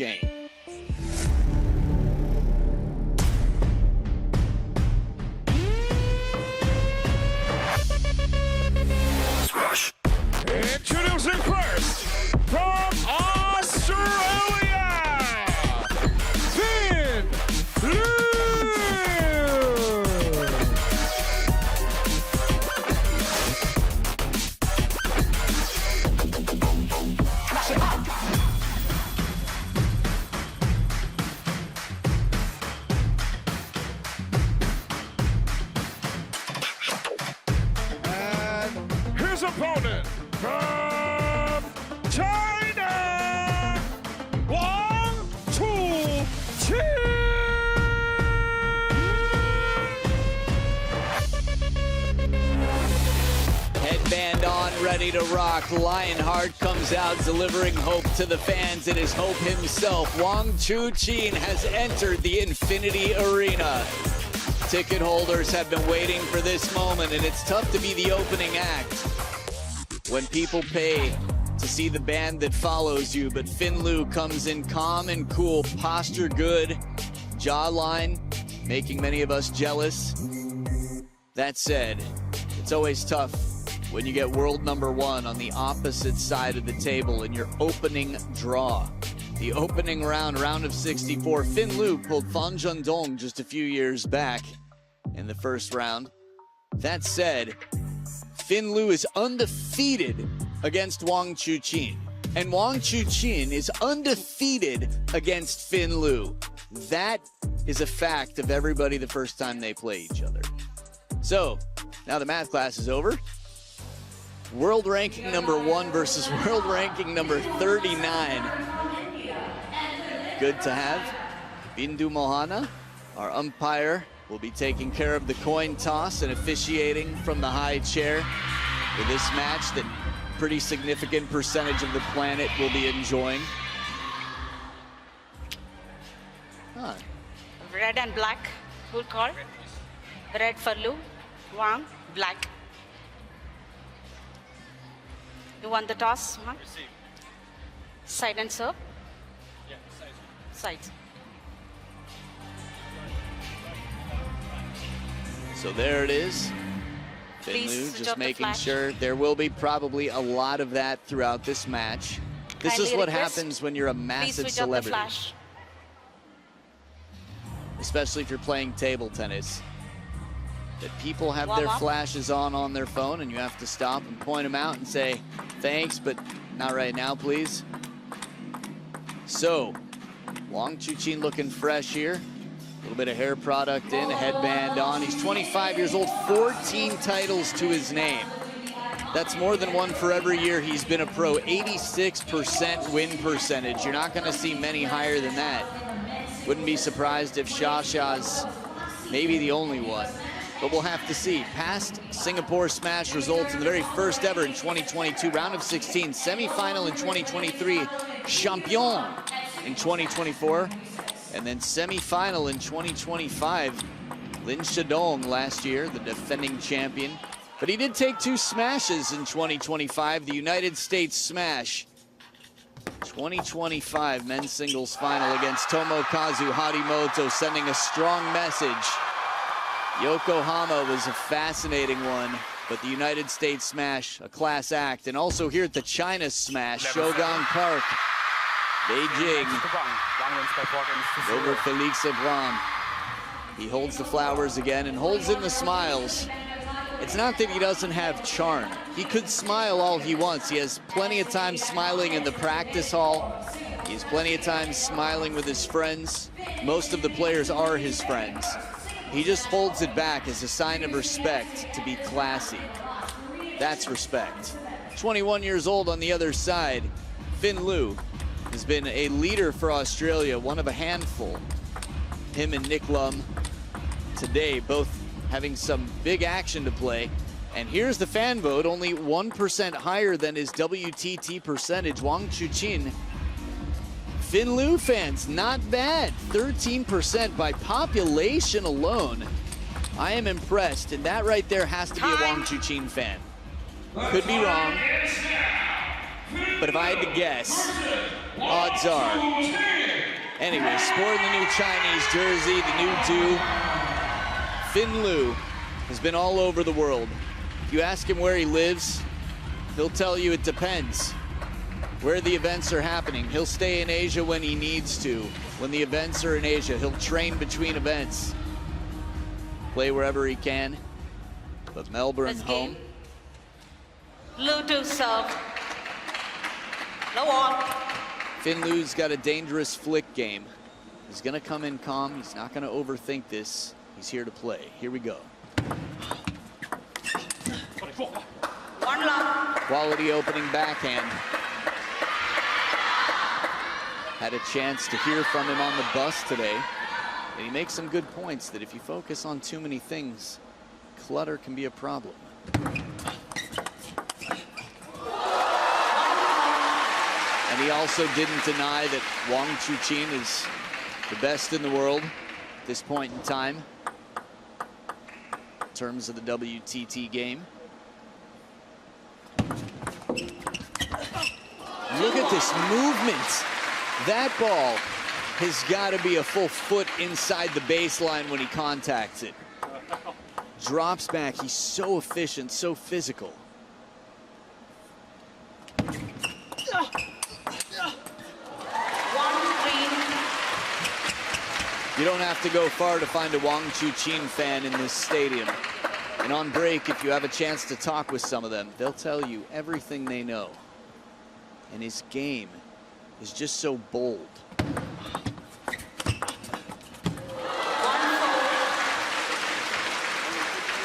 game. Introducing first, from Australia, Fin Lu. And his opponent, from China, Wang Chuqin. Headband on, ready to rock. Lionheart comes out, delivering hope to the fans. It is Hope himself. Wang Chuqin has entered the Infinity Arena. Ticket holders have been waiting for this moment, and it's tough to be the opening act when people pay to see the band that follows you. But Fin Lu comes in calm and cool, posture good, jawline, making many of us jealous. That said, it's always tough when you get world #1 on the opposite side of the table in your opening draw. The opening round of 64, Fin Lu pulled Fan Zhendong just a few years back in the first round. That said, Fin Lu is undefeated against Wang Chuqin, and Wang Chuqin is undefeated against Fin Lu. That is a fact of everybody the first time they play each other. So, now the math class is over. World ranking #1 versus world ranking number 39. Good to have. Bindu Mohana, our umpire, will be taking care of the coin toss and officiating from the high chair for this match that pretty significant percentage of the planet will be enjoying. Huh. Red and black, who'll call? Red for Lu, Wang, black. You want the toss, huh? Side and serve? Yeah, Sides. So there it is. Fin Please Lu switch just off the making flash. sure there will be probably a lot of that throughout this match. This Kindly is what request, happens when you're a Please massive switch off the celebrity, flash. especially if you're playing table tennis. That people have Warm their up. flashes on their phone, and you have to stop and point them out and say, thanks, but not right now, please. So, Wang Chuqin looking fresh here. A little bit of hair product in, a headband on. He's 25 years old, 14 titles to his name. That's more than one for every year he's been a pro. 86% win percentage. You're not gonna see many higher than that. Wouldn't be surprised if Shasha's maybe the only one. But we'll have to see. Past Singapore Smash results in the very first ever in 2022, round of 16, semifinal in 2023, champion in 2024, and then semifinal in 2025. Lin Shadong last year, the defending champion. But he did take 2 smashes in 2025, the United States Smash. 2025 men's singles final against Tomokazu Harimoto, sending a strong message. Yokohama was a fascinating one, but the United States Smash, a class act. And also here at the China Smash, Shogang Park, Beijing, over Felix Abraham. He holds the flowers again and holds in the smiles. It's not that he doesn't have charm. He could smile all he wants. He has plenty of time smiling in the practice hall. He has plenty of time smiling with his friends. Most of the players are his friends. He just holds it back as a sign of respect to be classy. That's respect. 21 years old on the other side, Fin Lu has been a leader for Australia, one of a handful. Him and Nick Lum today, both having some big action to play. And here's the fan vote, only 1% higher than his WTT percentage. Wang Chuqin, Fin Lu fans, not bad. 13% by population alone. I am impressed, and that right there has to be a Wang Chuqin fan. Could be wrong, but if I had to guess, odds are Anyway, sporting the new Chinese jersey, the new do. Fin Lu has been all over the world. If you ask him where he lives, he'll tell you it depends where the events are happening. He'll stay in Asia when he needs to. When the events are in Asia, he'll train between events. Play wherever he can. But Melbourne home. Lu to serve. No one. Fin Lu's got a dangerous flick game. He's gonna come in calm. He's not gonna overthink this. He's here to play. Here we go. One love. Quality opening backhand. Had a chance to hear from him on the bus today. And he makes some good points that if you focus on too many things, clutter can be a problem. And he also didn't deny that Wang Chuqin is the best in the world at this point in time in terms of the WTT game. Look at this movement. That ball has got to be a full foot inside the baseline when he contacts it. Drops back. He's so efficient, so physical. You don't have to go far to find a Wang Chuqin fan in this stadium. And on break, if you have a chance to talk with some of them, they'll tell you everything they know. And his game is just so bold.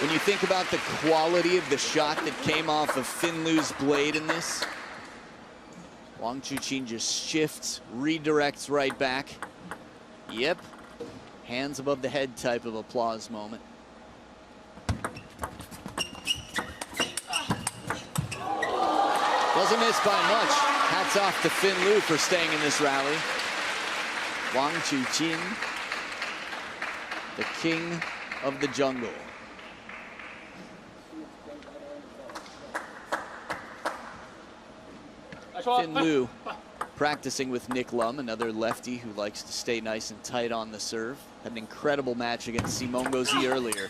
When you think about the quality of the shot that came off of Fin Lu's blade in this, Wang Chuqin just shifts, redirects right back. Yep. Hands above the head type of applause moment. Doesn't miss by much. Hats off to Fin Lu for staying in this rally. Wang Chuqin, the king of the jungle. Fin Lu practicing with Nick Lum, another lefty who likes to stay nice and tight on the serve. Had an incredible match against Simon Gauzy earlier.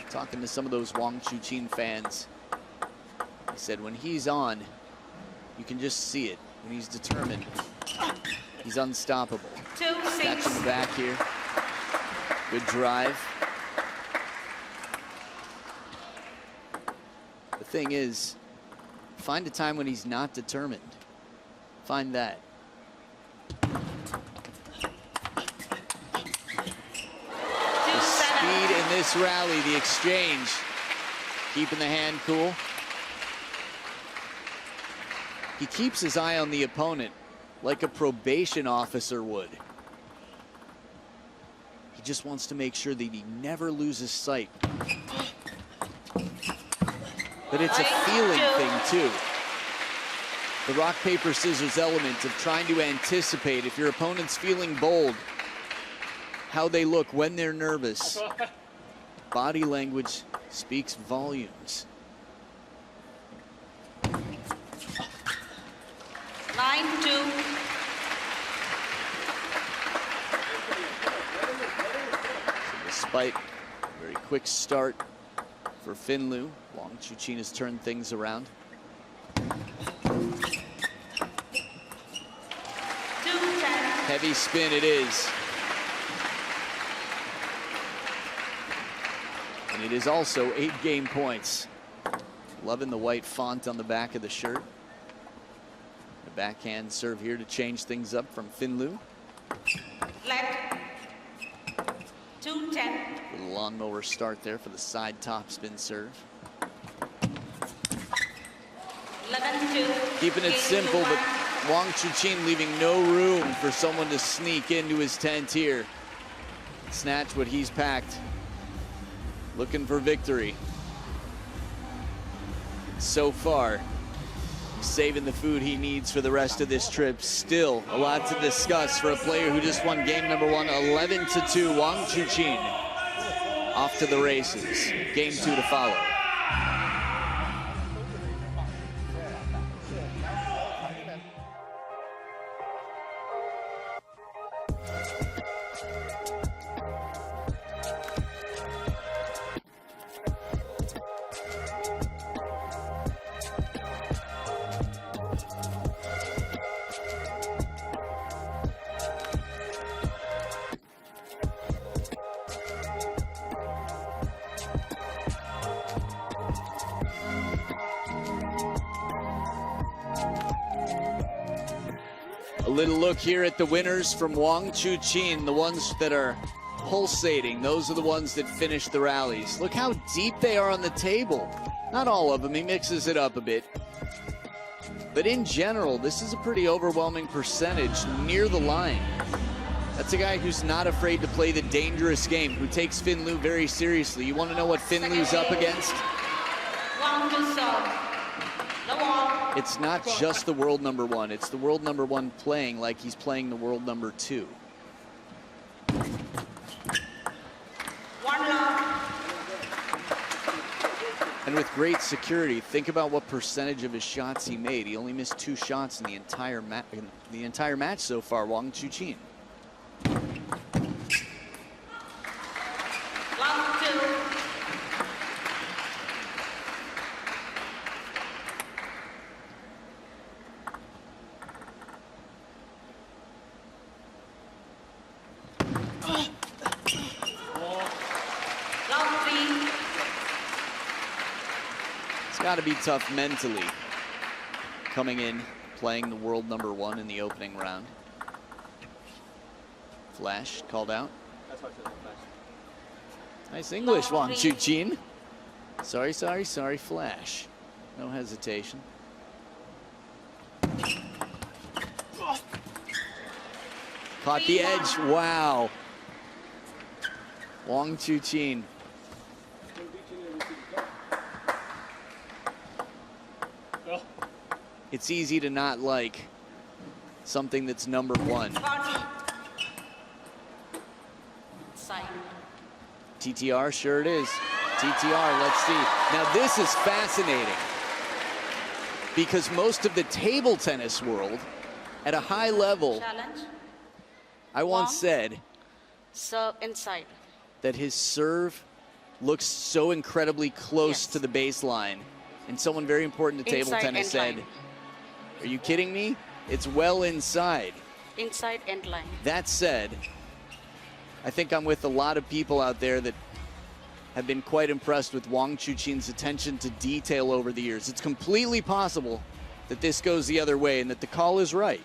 Talking to some of those Wang Chuqin fans, he said when he's on, you can just see it. When he's determined, he's unstoppable. Catching the back here. Good drive. The thing is, find a time when he's not determined. Find that. The speed in this rally, the exchange, keeping the hand cool. He keeps his eye on the opponent like a probation officer would. He just wants to make sure that he never loses sight. But it's a feeling thing too. The rock, paper, scissors element of trying to anticipate if your opponent's feeling bold, how they look when they're nervous. Body language speaks volumes. 9-2. Despite a very quick start for Fin Lu, Wang Chuqin has turned things around. 2-10. Heavy spin it is. And it is also 8 game points. Loving the white font on the back of the shirt. The backhand serve here to change things up from Fin Lu. Left. 2-10. Little lawnmower start there for the side top spin serve. 11-2. Keeping it simple, but Wang Chuqin leaving no room for someone to sneak into his tent here. Snatch what he's packed. Looking for victory. So far, saving the food he needs for the rest of this trip. Still a lot to discuss for a player who just won game number 1, 11-2, Wang Chuqin. off to the races. Game 2 to follow. A little look here at the winners from Wang, Chuqin, the ones that are pulsating. Those are the ones that finish the rallies. Look how deep they are on the table. Not all of them, he mixes it up a bit. But in general, this is a pretty overwhelming percentage near the line. That's a guy who's not afraid to play the dangerous game, who takes Fin Lu very seriously. You want to know what Fin Lu's up against? Wang to serve. The Wang. It's not just the world number 1. It's the world number 1 playing like he's playing the world number 2. 1 love. And with great security, think about what percentage of his shots he made. He only missed 2 shots in the entire match so far, Wang Chuqin. Love 2. It's got to be tough mentally coming in, playing the world number 1 in the opening round. Flash called out. Nice English, Wang Chuqin. Sorry, Flash. No hesitation. Caught the edge. Wow. Wang Chuqin. It's easy to not like something that's number 1. Side. TTR, sure it is. TTR, let's see. Now this is fascinating because most of the table tennis world at a high level, Challenge. I once Wang. said Serve inside. that his serve looks so incredibly close Yes. to the baseline. And someone very important to table Inside tennis end said, line. are you kidding me? It's well inside. Inside end line. That said, I think I'm with a lot of people out there that have been quite impressed with Wang Chuqin's attention to detail over the years. It's completely possible that this goes the other way and that the call is right.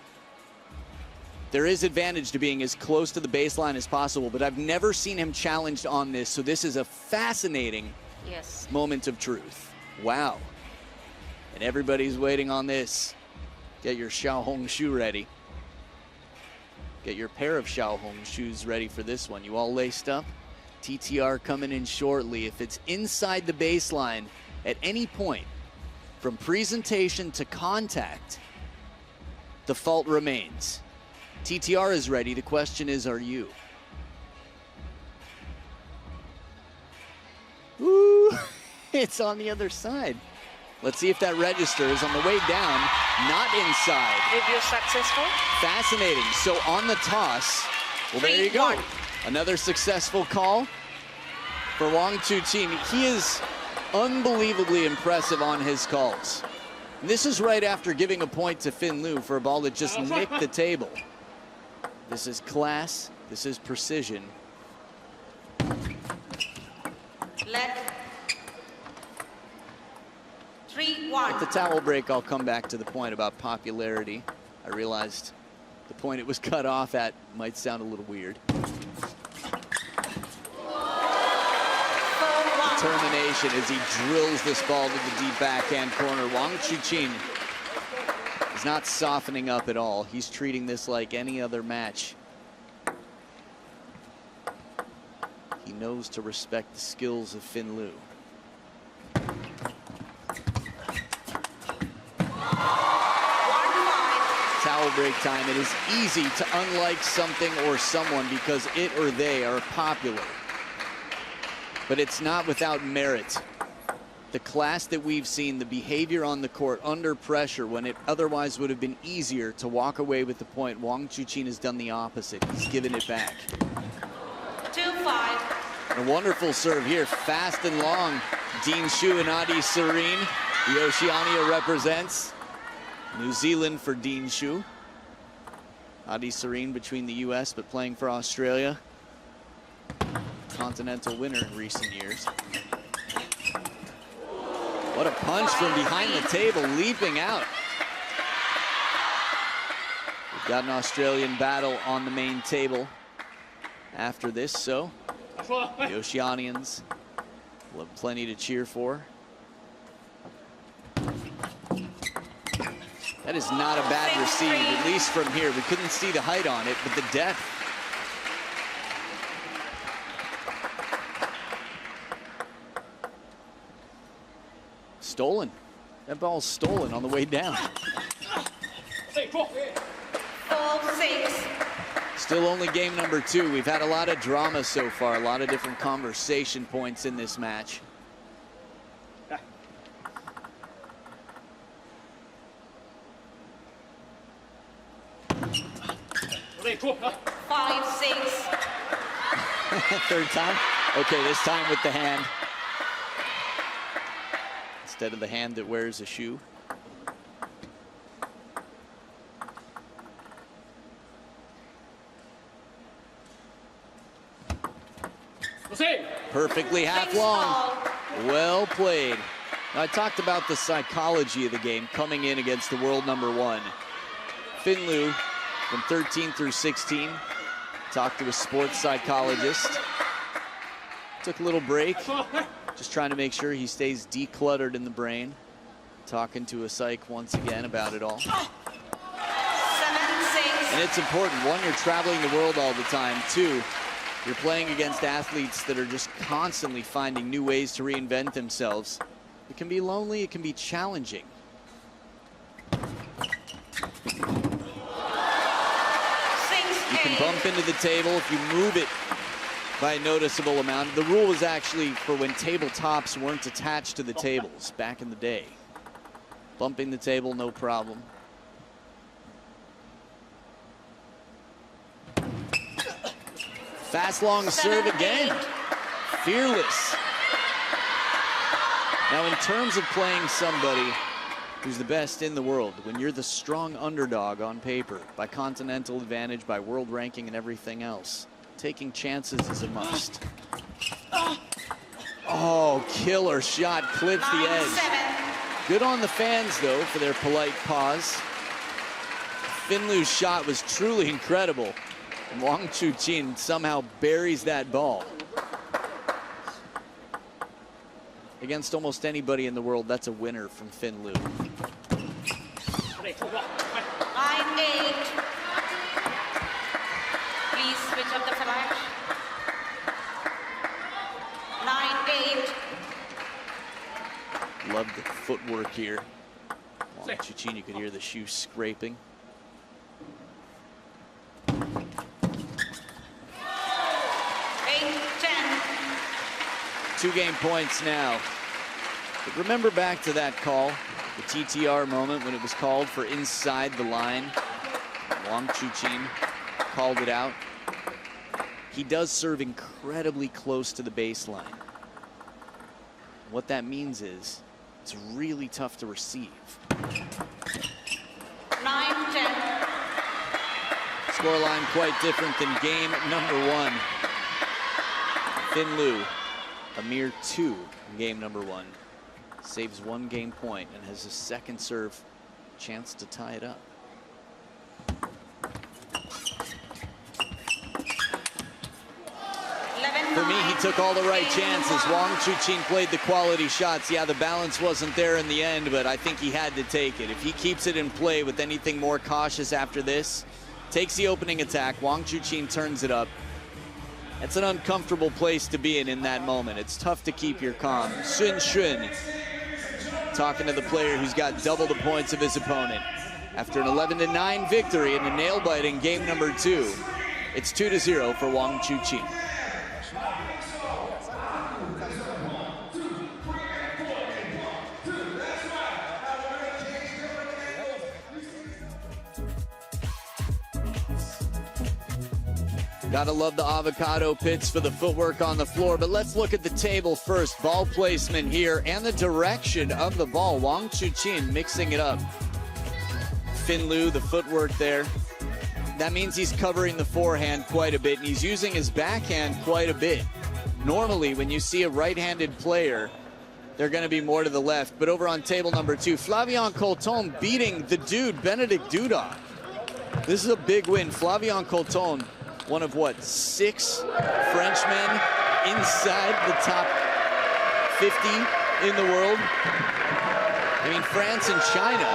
There is advantage to being as close to the baseline as possible, but I've never seen him challenged on this, so this is a fascinating Yes. moment of truth. Wow. And everybody's waiting on this. Get your Xiaohong shoe ready. Get your pair of Xiaohong shoes ready for this one. You all laced up? TTR coming in shortly. If it's inside the baseline at any point, from presentation to contact, the fault remains. TTR is ready. The question is, are you? Ooh, it's on the other side. Let's see if that registers on the way down. Not inside. Review successful. Fascinating. So on the toss, well, there you go. 3-1. Another successful call for Wang Chuqin. He is unbelievably impressive on his calls. And this is right after giving a point to Fin Lu for a ball that just nicked the table. This is class. This is precision. Let. At 3-1. the towel break, I'll come back to the point about popularity. I realized the point it was cut off at might sound a little weird. 4-1. Determination as he drills this ball to the deep backhand corner. Wang Chuqin is not softening up at all. He's treating this like any other match. He knows to respect the skills of Fin Lu. Towel break time. It is easy to unlike something or someone because it or they are popular. but it's not without merit. The class that we've seen, the behavior on the court under pressure when it otherwise would have been easier to walk away with the point, Wang Chuqin has done the opposite. He's given it back. 2-5. A wonderful serve here, fast and long. Dean Shu and Adi Serene, the Oceania represents. New Zealand for Dean Shu. Adi Serene between the US but playing for Australia. Continental winner in recent years. What a punch from behind the table, leaping out. We've got an Australian battle on the main table after this, so the Oceanians will have plenty to cheer for. That is not a bad receive, at least from here. We couldn't see the height on it, but the depth. Stolen. That ball's stolen on the way down. 4-6. Still only game number 2. We've had a lot of drama so far, a lot of different conversation points in this match. Five, 6. Third time. Okay, this time with the hand. Instead of the hand that wears a shoe. Perfectly half long. Well played. I talked about the psychology of the game coming in against the world number 1. Finlu from 13 through 16. Talked to a sports psychologist. Took a little break. Just trying to make sure he stays decluttered in the brain. Talking to a psych once again about it all. 7-6. And it's important. 1, you're traveling the world all the time. 2, you're playing against athletes that are just constantly finding new ways to reinvent themselves. It can be lonely, it can be challenging. You can bump into the table if you move it by a noticeable amount. The rule was actually for when tabletops weren't attached to the tables back in the day. Bumping the table, no problem. Fast long serve again. Fearless. Now in terms of playing somebody who's the best in the world, when you're the strong underdog on paper, by continental advantage, by world ranking and everything else, taking chances is a must. Oh, killer shot, clips the edge. Good on the fans, though, for their polite pause. Finlu's shot was truly incredible. And Wang Chuqin somehow buries that ball. Against almost anybody in the world, that's a winner from Finlu. 9-8. Please switch up the flash. 9-8. Love the footwork here. Wang Chuqin, you could hear the shoe scraping. 8-10. 2 game points now. But remember back to that call, the TTR moment when it was called for inside the line. Wang Chuqin called it out. He does serve incredibly close to the baseline. What that means is it's really tough to receive. 9-10. Scoreline quite different than game number 1. Finlu, a mere 2 in game number 1. Saves 1 game point and has a second serve chance to tie it up. For me, he took all the right chances. Wang Chuqin played the quality shots. Yeah, the balance wasn't there in the end, but I think he had to take it. If he keeps it in play with anything more cautious after this, takes the opening attack, Wang Chuqin turns it up. It's an uncomfortable place to be in that moment. It's tough to keep your calm. Sun Shun talking to the player who's got double the points of his opponent. After an 11-9 victory in a nail-biting game number 2, it's 2-0 for Wang Chuqin. Gotta love the avocado pits for the footwork on the floor, but let's look at the table first. Ball placement here and the direction of the ball. Wang Chuqin mixing it up. Fin Lu, the footwork there. That means he's covering the forehand quite a bit, and he's using his backhand quite a bit. Normally, when you see a right-handed player, they're going to be more to the left. But over on table number 2, Flavien Colton beating the dude, Benedict Duda. This is a big win. Flavien Colton, one of, 6 Frenchmen inside the top 50 in the world. I mean, France and China,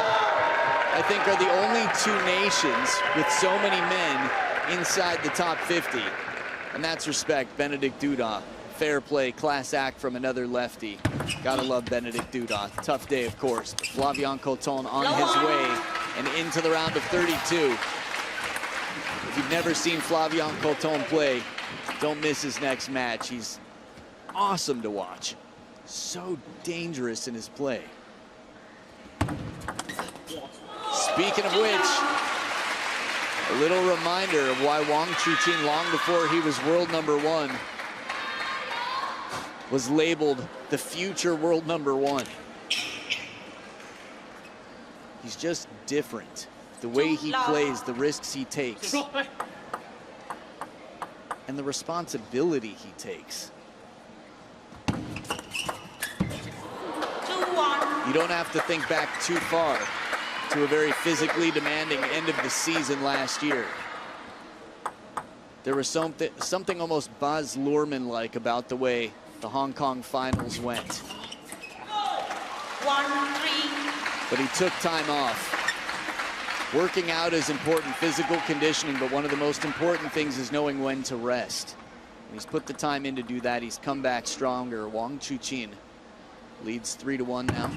I think, are the only 2 nations with so many men inside the top 50. And that's respect. Benedict Duda, fair play, class act from another lefty. Gotta love Benedict Duda. Tough day, of course. But Flavien Colton on his way and into the round of 32. If you've never seen Flavien Colton play, don't miss his next match. He's awesome to watch. So dangerous in his play. Speaking of which, a little reminder of why Wang Chuqin, long before he was world #1, was labeled the future world #1. He's just different. The way he plays, the risks he takes, and the responsibility he takes. You don't have to think back too far to a very physically demanding end of the season last year. There was something almost Baz Luhrmann-like about the way the Hong Kong finals went. 1-3. But he took time off. Working out is important, physical conditioning, but one of the most important things is knowing when to rest. And he's put the time in to do that. He's come back stronger. Wang Chuqin leads 3-1 now.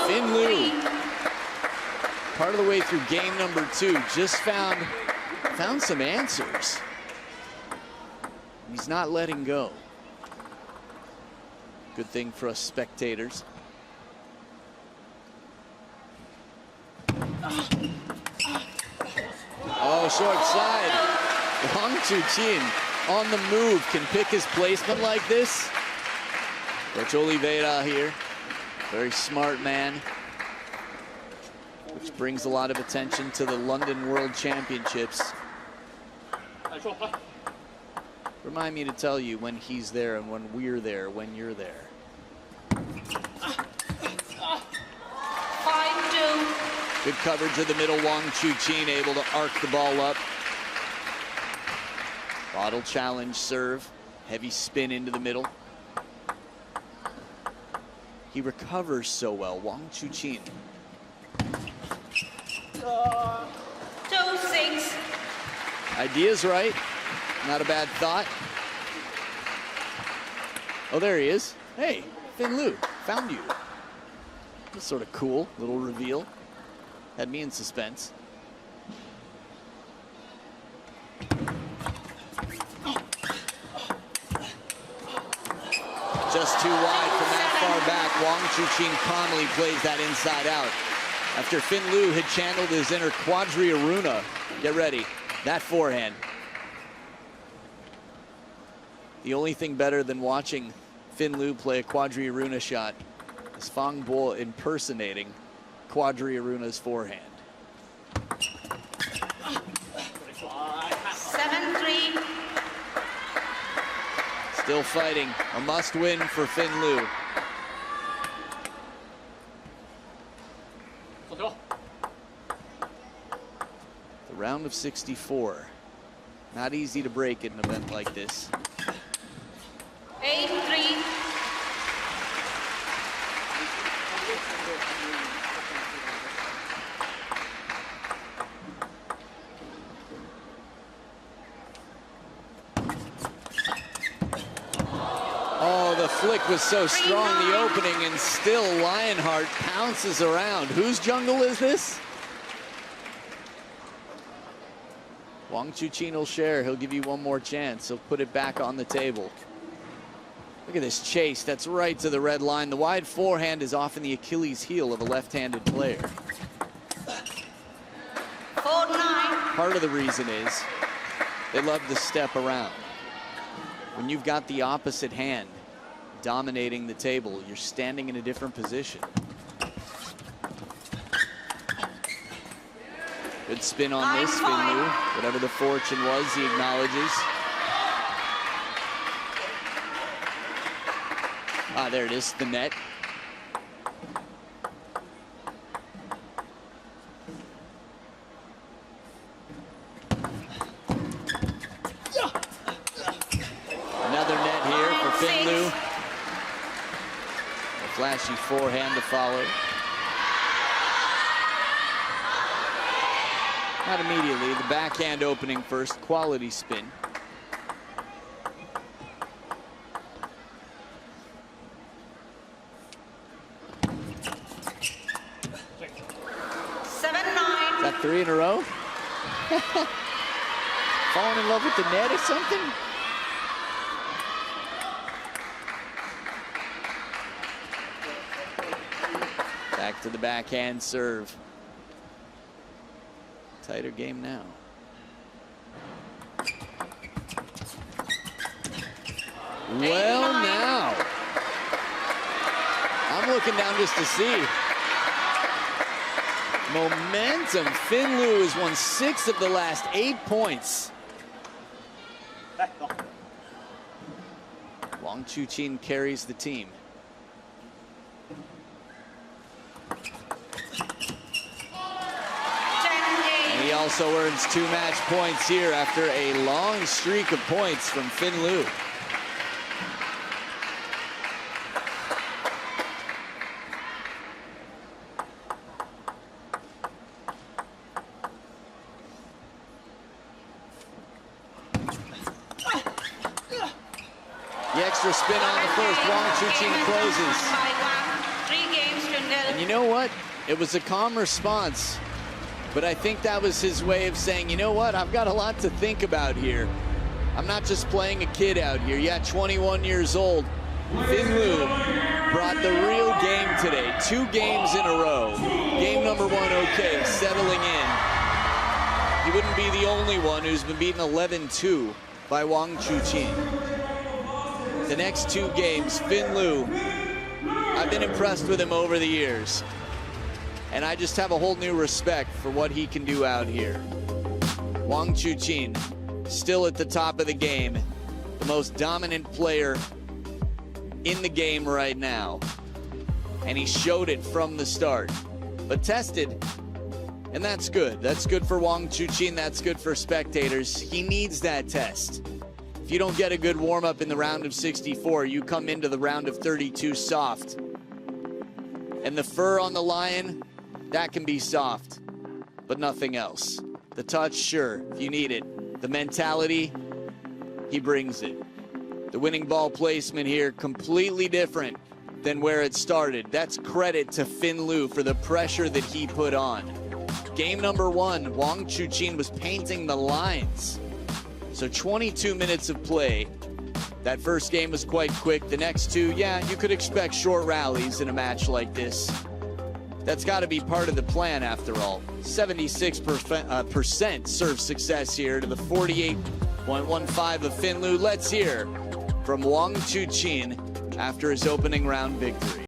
Fin Lu, part of the way through game number 2, just found some answers. He's not letting go. Good thing for us spectators. Oh, short side. Wang Chuqin on the move, can pick his placement like this. Coach Oliveira here. Very smart man, which brings a lot of attention to the London World Championships. Remind me to tell you when he's there and when we're there, when you're there. 5-2. Good coverage of the middle. Wang Chuqin able to arc the ball up. Bottle challenge serve. Heavy spin into the middle. He recovers so well, Wang Chuqin. 2-6. Idea's right. Not a bad thought. Oh, there he is. Hey, Fin Lu, found you. That's sort of cool, little reveal. Had me in suspense. Just too wide from that far back. Wang Chuqin calmly plays that inside out. After Fin Lu had channeled his inner quadri-aruna. Get ready, that forehand. The only thing better than watching Fin Lu play a quadri-aruna shot is Fang Bo impersonating quadri-aruna's forehand. 7-3. Still fighting, a must-win for Fin Lu. The round of 64. Not easy to break in an event like this. 8-3. Oh, the flick was so strong, the opening, and still Lionheart pounces around. Whose jungle is this? Wang Chuqin will share. He'll give you one more chance. He'll put it back on the table. Look at this chase. That's right to the red line. The wide forehand is often the Achilles heel of a left-handed player. 4-9. Part of the reason is they love to step around. When you've got the opposite hand dominating the table, you're standing in a different position. Good spin on this, Finlu. Whatever the fortune was, he acknowledges. Ah, there it is, the net. Another net here for Finlu. A flashy forehand to follow. Not immediately, the backhand opening first, quality spin. Is that 3 in a row? Falling in love with the net or something? Back to the backhand serve. Tighter game now. Well, now. I'm looking down just to see. Momentum. Finlu has won 6 of the last 8 points. Wang Chuqin carries the team. He also earns 2 match points here after a long streak of points from Finlu. The extra spin on the first, Wang Chuqin closes. And you know what? It was a calm response. But I think that was his way of saying, you know what, I've got a lot to think about here. I'm not just playing a kid out here. Yeah, 21 years old. Finlu brought the real game today. 2 games in a row. Game number 1, okay, settling in. He wouldn't be the only one who's been beaten 11-2 by Wang Chuqin. The next 2 games, Finlu, I've been impressed with him over the years. And I just have a whole new respect for what he can do out here. Wang Chuqin, still at the top of the game, the most dominant player in the game right now. And he showed it from the start, but tested, and that's good. That's good for Wang Chuqin, that's good for spectators. He needs that test. If you don't get a good warm-up in the round of 64, you come into the round of 32 soft. And the fur on the lion, that can be soft, but nothing else. The touch, sure, if you need it. The mentality, he brings it. The winning ball placement here, completely different than where it started. That's credit to Finlu for the pressure that he put on. Game number 1, Wang Chuqin was painting the lines. So 22 minutes of play. That first game was quite quick. The next 2, yeah, you could expect short rallies in a match like this. That's got to be part of the plan after all. 76% serve success here to the 48.15 of Finlu. Let's hear from Wang Chuqin after his opening round victory.